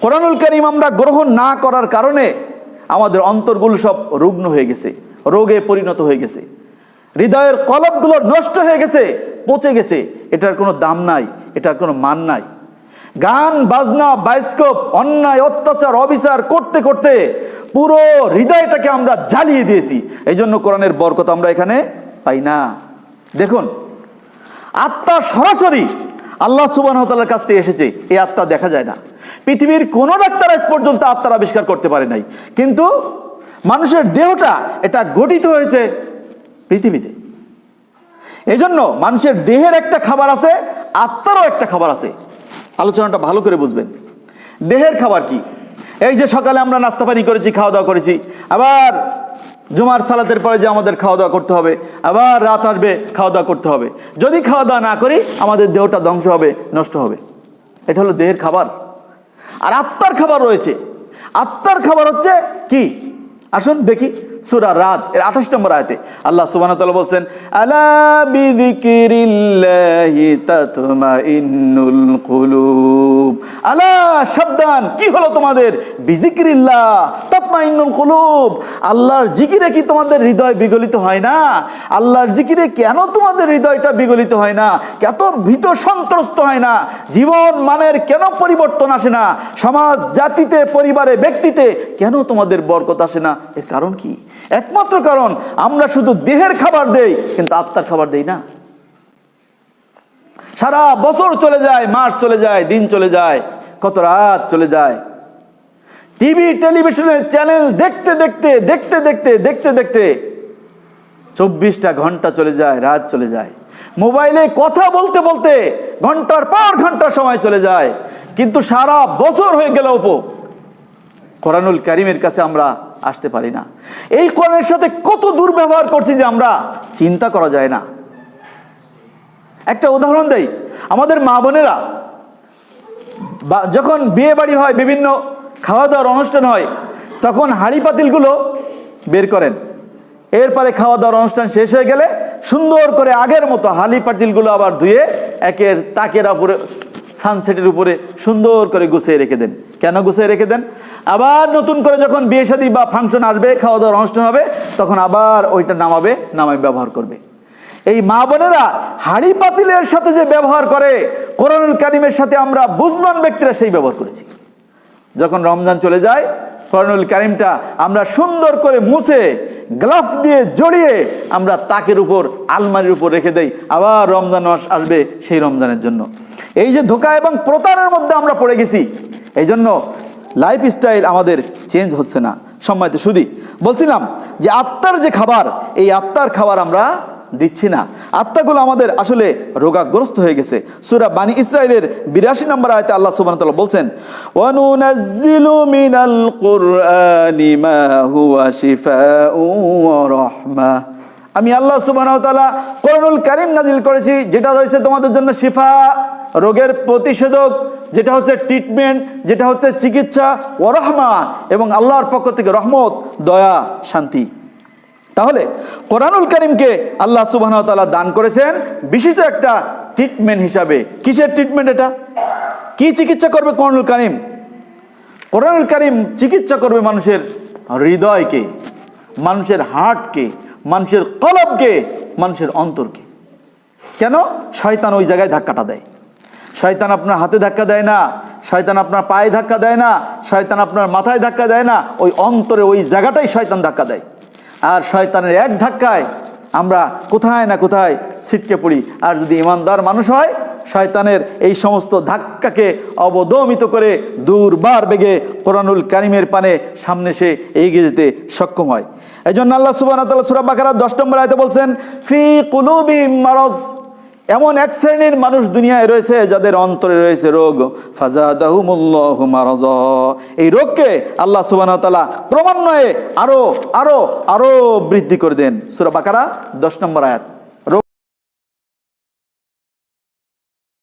কোরআনুল কারীম আমরা গ্রহণ না করার কারণে আমাদের অন্তরগুলো সব রুগ্ন হয়ে গেছে, রোগে পরিণত হয়ে গেছে, হৃদয়ের কলবগুলো নষ্ট হয়ে গেছে, পচে গেছে। এটার কোনো দাম নাই, এটার কোনো মান নাই। গান বাজনা বায়োস্কোপ অন্যায় অত্যাচার অবিচার করতে করতে পুরো হৃদয়টাকে আমরা জ্বালিয়ে দিয়েছি। এই জন্য কোরআনের বরকত আমরা এখানে পাই না। দেখুন, আত্মা সরাসরি আল্লাহ সুবহানাহু ওয়া তাআলার কাছ থেকে এসেছে, এই আত্মা দেখা যায় না। পৃথিবীর কোনো ডাক্তার আজ পর্যন্ত আত্মার আবিষ্কার করতে পারে নাই, কিন্তু মানুষের দেহটা এটা গঠিত হয়েছে পৃথিবীতে। এই জন্য মানুষের দেহের একটা খাবার আছে, আত্মারও একটা খাবার আছে। আলোচনাটা ভালো করে বুঝবেন। দেহের খাবার কি? এই যে সকালে আমরা নাস্তা পানি করেছি, খাওয়া দাওয়া করেছি, আবার জুমার সালাতের পরে যে আমাদের খাওয়া দাওয়া করতে হবে, আবার রাত আসবে খাওয়া দাওয়া করতে হবে। যদি খাওয়া দাওয়া না করি আমাদের দেহটা ধ্বংস হবে, নষ্ট হবে। এটা হলো দেহের খাবার। আর আত্মার খাবার রয়েছে। আত্মার খাবার হচ্ছে কি? আসুন দেখি সূরা রাদ এর 28 নম্বর আয়াতে আল্লাহ সুবহানাহু ওয়া তাআলা বলছেন, আলা বিযিকরিল্লাহি তাতমাইন্নুল কুলুব। আলা, সাবধান, কি হলো তোমাদের? বিযিকরিল্লাহ তাতমাইন্নুল কুলুব। আল্লাহর জিকিরে কি তোমাদের হৃদয় বিগলিত হয় না? আল্লাহর জিকিরে কেন তোমাদের হৃদয়টা বিগলিত হয় না? কত ভীত সন্ত্রস্ত হয় না? জীবন মানের কেন পরিবর্তন আসে না? সমাজ জাতিতে, পরিবারে, ব্যক্তিতে কেন তোমাদের বরকত আসে না? এর কারণ কি? একমাত্র কারণ, আমরা শুধু দেহের খাবার দেই কিন্তু আত্মার খাবার দেই না। সারা বছর চলে যায়, মাস চলে যায়, দিন চলে যায়, কত রাত চলে যায়। টিভি টেলিভিশনের চ্যানেল দেখতে দেখতে দেখতে দেখতে দেখতে দেখতে 24টা ঘন্টা চলে যায়, রাত চলে যায়। মোবাইলে কথা বলতে বলতে ঘন্টার পর ঘন্টা সময় চলে যায়, কিন্তু সারা বছর হয়ে গেল কোরআনুল কারীমের কাছে আমরা আসতে পারি না। এই কোরআনের সাথে কত দুর্ব্যবহার করছি যে আমরা চিন্তা করা যায় না। একটা উদাহরণ দেই, আমাদের মা বোনেরা যখন বিয়ে বাড়ি হয়, বিভিন্ন খাওয়া দাওয়ার অনুষ্ঠান হয়, তখন হাঁড়ি পাতিলগুলো বের করেন। এরপরে খাওয়া দাওয়ার অনুষ্ঠান শেষ হয়ে গেলে সুন্দর করে আগের মতো হাঁড়ি পাতিলগুলো আবার ধুয়ে একের তাকের উপরে, সানসেটের উপরে সুন্দর করে গুছিয়ে রেখে দেন। কেন গুছিয়ে রেখে দেন? আবার নতুন করে যখন বিয়ে শাদী বা ফাংশন আসবে, খাওয়া দাওয়ার অনুষ্ঠান হবে, তখন আবার ওইটা নামায় ব্যবহার করবে। এই মা বোনেরা হাঁড়ি পাতিলের সাথে যে ব্যবহার করে, কোরআনুল কারীমের সাথে আমরা বুঝবান ব্যক্তিরা সেই ব্যবহার করেছি। যখন রমজান চলে যায়, কোরআনুল কারীমটা আমরা সুন্দর করে মুছে গ্লাফ দিয়ে জড়িয়ে আমরা তাকের উপর, আলমারির উপর রেখে দেই। আবার রমজান মাস আসবে সেই রমজানের জন্য। এই যে ধোঁকা এবং প্রতারণার মধ্যে আমরা পড়ে গেছি, এই জন্য লাইফ স্টাইল আমাদের চেঞ্জ হচ্ছে না। সম্মানিত সুধী, বলছিলাম যে আত্মার যে খাবার, এই আত্মার খাবার আমরা দিচ্ছি না। আত্মাগুলো আমাদের আসলে রোগাগ্রস্ত হয়ে গেছে। সূরা বানী ইসরাইলের 82 নম্বর আয়াতে আল্লাহ সুবহানাহু ওয়া তাআলা বলছেন, ওয়ানুনাজ্জিলু মিনাল কুরআনি মা হুয়া শিফাউ ওয়া রাহমা। আমি আল্লাহ সুবহানাহু ওয়া তাআলা কোরআনুল কারীম নাজিল করেছি, যেটা রয়েছে তোমাদের জন্য শিফা, রোগের প্রতিষেধক, যেটা হচ্ছে ট্রিটমেন্ট, যেটা হচ্ছে চিকিৎসা, ওয়া রাহমা, এবং আল্লাহর পক্ষ থেকে রহমত, দয়া, শান্তি। তাহলে কোরআনুল কারীমকে আল্লাহ সুবহানাহু ওয়া তাআলা দান করেছেন বিশেষ একটা ট্রিটমেন্ট হিসাবে। কিসের ট্রিটমেন্ট এটা? কি চিকিৎসা করবে কোরআনুল কারীম? কোরআনুল কারীম চিকিৎসা করবে মানুষের হৃদয়কে, মানুষের হার্টকে, মানুষের কলবকে, মানুষের অন্তরকে। কেন? শয়তান ওই জায়গায় ধাক্কাটা দেয়। শয়তান আপনার হাতে ধাক্কা দেয় না, শয়তান আপনার পায়ে ধাক্কা দেয় না, শয়তান আপনার মাথায় ধাক্কা দেয় না, ওই অন্তরে, ওই জায়গাটাই শয়তান ধাক্কা দেয়। আর শয়তানের এক ধাক্কায় আমরা কোথায় না কোথায় ছিটকে পড়ি। আর যদি ইমানদার মানুষ হয়, শয়তানের এই সমস্ত ধাক্কাকে অবদমিত করে দুর্বার বেগে কোরআনুল কারীমের পানে সামনে সে এগিয়ে যেতে সক্ষম হয়। এই জন্য আল্লাহ সুবহানাহু ওয়া তাআলা সূরা বাকারার 10 নম্বর আয়াতে বলছেন, ফি কুলুবিহিম মারাজ। এমন এক শ্রেণীর মানুষ দুনিয়ায় রয়েছে যাদের অন্তরে রয়েছে রোগ, ফাজাদাহুমুল্লাহু মারাজা। এই রোগকে আল্লাহ সুবহানাহু ওয়া তাআলা ক্রমান্বয়ে আরো আরো আরো বৃদ্ধি করে দেন। সূরা বাকারা 10 নম্বর আয়াত।